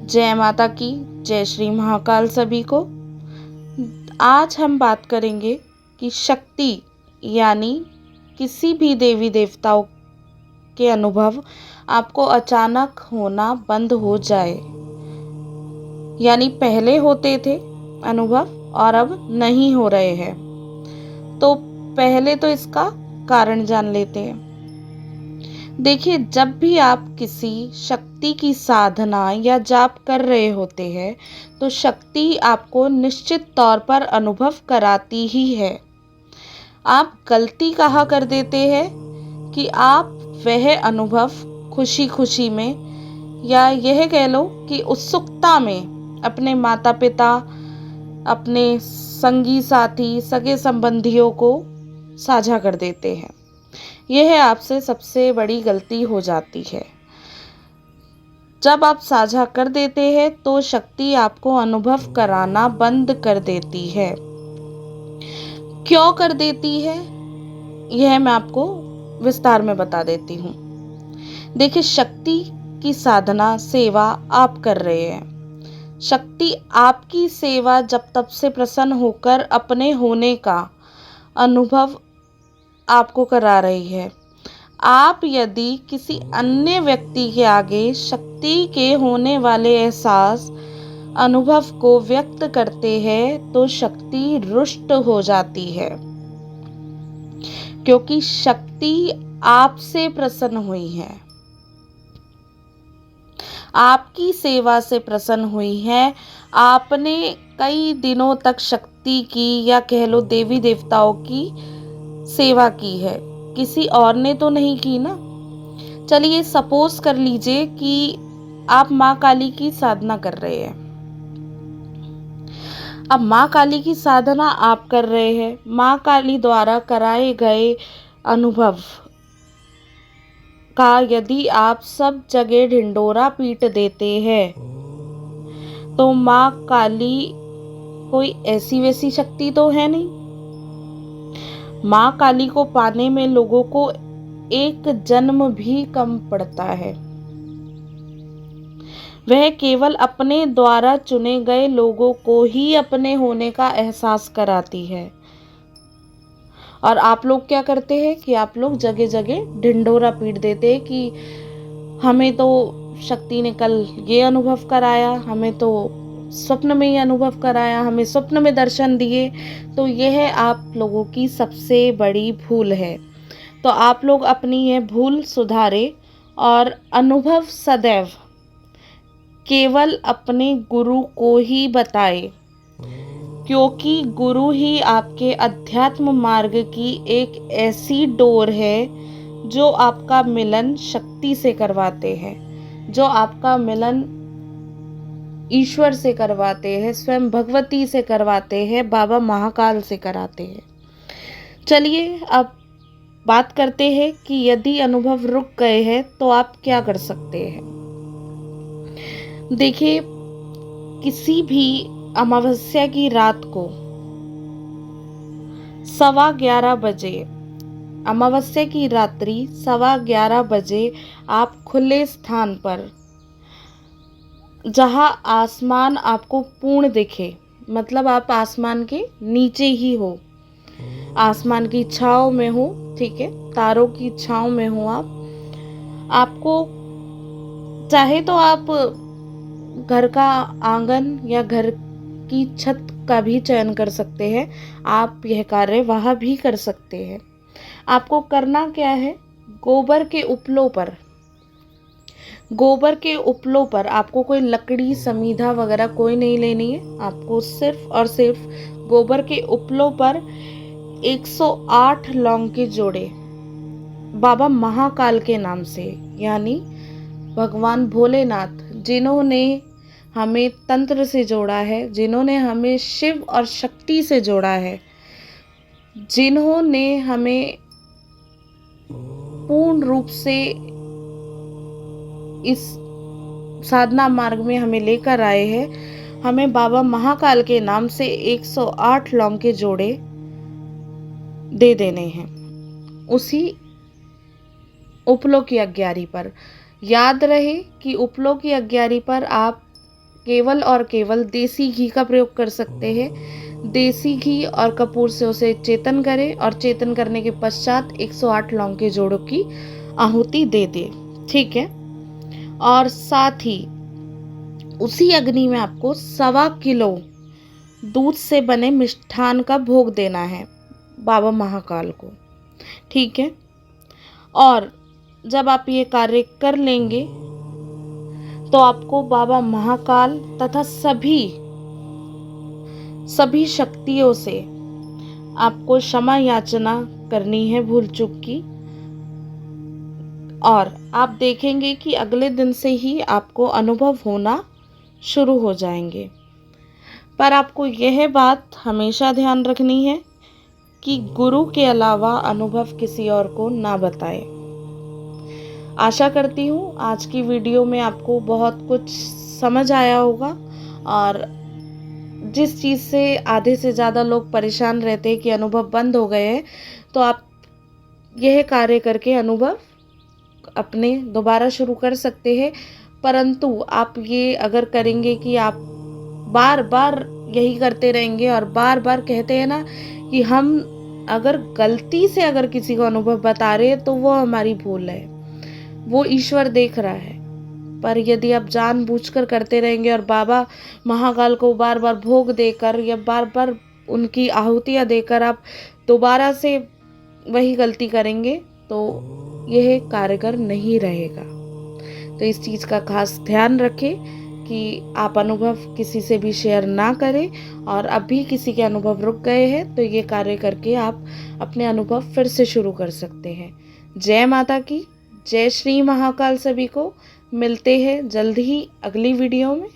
जय माता की, जय श्री महाकाल सभी को। आज हम बात करेंगे कि शक्ति यानी किसी भी देवी देवताओं के अनुभव आपको अचानक होना बंद हो जाए, यानी पहले होते थे अनुभव और अब नहीं हो रहे हैं। तो पहले तो इसका कारण जान लेते हैं। देखिए, जब भी आप किसी शक्ति की साधना या जाप कर रहे होते हैं तो शक्ति आपको निश्चित तौर पर अनुभव कराती ही है। आप गलती कहाँ कर देते हैं कि आप वह अनुभव खुशी खुशी में या यह कह लो कि उत्सुकता में अपने माता पिता, अपने संगी साथी, सगे संबंधियों को साझा कर देते हैं। यह आपसे सबसे बड़ी गलती हो जाती है। जब आप साझा कर देते हैं तो शक्ति आपको अनुभव कराना बंद कर देती है। क्यों कर देती है, यह मैं आपको विस्तार में बता देती हूँ। देखिए, शक्ति की साधना सेवा आप कर रहे हैं। शक्ति आपकी सेवा जब तब से प्रसन्न होकर अपने होने का अनुभव आपको करा रही है। आप यदि किसी अन्य व्यक्ति के आगे शक्ति के होने वाले एहसास अनुभव को व्यक्त करते हैं तो शक्ति रुष्ट हो जाती है, क्योंकि शक्ति आपसे प्रसन्न हुई है, आपकी सेवा से प्रसन्न हुई है। आपने कई दिनों तक शक्ति की या कह लो देवी देवताओं की सेवा की है, किसी और ने तो नहीं की ना। चलिए सपोज कर लीजिए कि आप माँ काली की साधना कर रहे हैं। अब माँ काली की साधना आप कर रहे हैं, माँ काली द्वारा कराए गए अनुभव का यदि आप सब जगह ढिंडोरा पीट देते हैं तो माँ काली कोई ऐसी वैसी शक्ति तो है नहीं। माँ काली को पाने में लोगों को एक जन्म भी कम पड़ता है। वह केवल अपने द्वारा चुने गए लोगों को ही अपने होने का एहसास कराती है। और आप लोग क्या करते हैं कि आप लोग जगह जगह ढिंडोरा पीट देते हैं कि हमें तो शक्ति ने कल ये अनुभव कराया, हमें तो स्वप्न में ही अनुभव कराया, हमें स्वप्न में दर्शन दिए। तो यह आप लोगों की सबसे बड़ी भूल है। तो आप लोग अपनी यह भूल सुधारें और अनुभव सदैव केवल अपने गुरु को ही बताएं, क्योंकि गुरु ही आपके अध्यात्म मार्ग की एक ऐसी डोर है जो आपका मिलन शक्ति से करवाते हैं, जो आपका मिलन ईश्वर से करवाते हैं, स्वयं भगवती से करवाते हैं, बाबा महाकाल से कराते हैं। चलिए अब बात करते हैं कि यदि अनुभव रुक गए हैं तो आप क्या कर सकते हैं। देखिए, किसी भी अमावस्या की रात को 11:15 बजे, अमावस्या की रात्रि 11:15 बजे आप खुले स्थान पर, जहां आसमान आपको पूर्ण दिखे, मतलब आप आसमान के नीचे ही हो, आसमान की छांव में हो, ठीक है, तारों की छांव में हो, आपको चाहे तो आप घर का आंगन या घर की छत का भी चयन कर सकते हैं। आप यह कार्य वहाँ भी कर सकते हैं। आपको करना क्या है, गोबर के उपलों पर आपको कोई लकड़ी समीधा वगैरह कोई नहीं लेनी है। आपको सिर्फ और सिर्फ गोबर के उपलों पर 108 लौंग के जोड़े बाबा महाकाल के नाम से, यानी भगवान भोलेनाथ, जिन्होंने हमें तंत्र से जोड़ा है, जिन्होंने हमें शिव और शक्ति से जोड़ा है, जिन्होंने हमें पूर्ण रूप से इस साधना मार्ग में हमें लेकर आए हैं, हमें बाबा महाकाल के नाम से 108 लौंग के जोड़े दे देने हैं उसी उपलों की अग्यारी पर। याद रहे कि उपलों की अग्यारी पर आप केवल और केवल देसी घी का प्रयोग कर सकते हैं। देसी घी और कपूर से उसे चेतन करें और चेतन करने के पश्चात 108 लौंग के जोड़ों की आहुति दे दे। ठीक है। और साथ ही उसी अग्नि में आपको 1.25 किलो दूध से बने मिष्ठान का भोग देना है बाबा महाकाल को। ठीक है। और जब आप ये कार्य कर लेंगे तो आपको बाबा महाकाल तथा सभी शक्तियों से आपको क्षमा याचना करनी है भूल चूक की। और आप देखेंगे कि अगले दिन से ही आपको अनुभव होना शुरू हो जाएंगे। पर आपको यह बात हमेशा ध्यान रखनी है कि गुरु के अलावा अनुभव किसी और को ना बताए। आशा करती हूँ आज की वीडियो में आपको बहुत कुछ समझ आया होगा और जिस चीज़ से आधे से ज़्यादा लोग परेशान रहते हैं कि अनुभव बंद हो गए हैं, तो आप यह कार्य करके अनुभव अपने दोबारा शुरू कर सकते हैं। परंतु आप ये अगर करेंगे कि आप बार बार यही करते रहेंगे और बार बार कहते हैं ना कि हम अगर गलती से अगर किसी को अनुभव बता रहे हैं तो वो हमारी भूल है, वो ईश्वर देख रहा है। पर यदि आप जानबूझकर करते रहेंगे और बाबा महाकाल को बार बार भोग देकर या बार बार उनकी आहुतियाँ देकर आप दोबारा से वही गलती करेंगे तो यह कारगर नहीं रहेगा। तो इस चीज़ का खास ध्यान रखें कि आप अनुभव किसी से भी शेयर ना करें। और अभी किसी के अनुभव रुक गए हैं तो ये कार्य करके आप अपने अनुभव फिर से शुरू कर सकते हैं। जय माता की, जय श्री महाकाल। सभी को मिलते हैं जल्द ही अगली वीडियो में।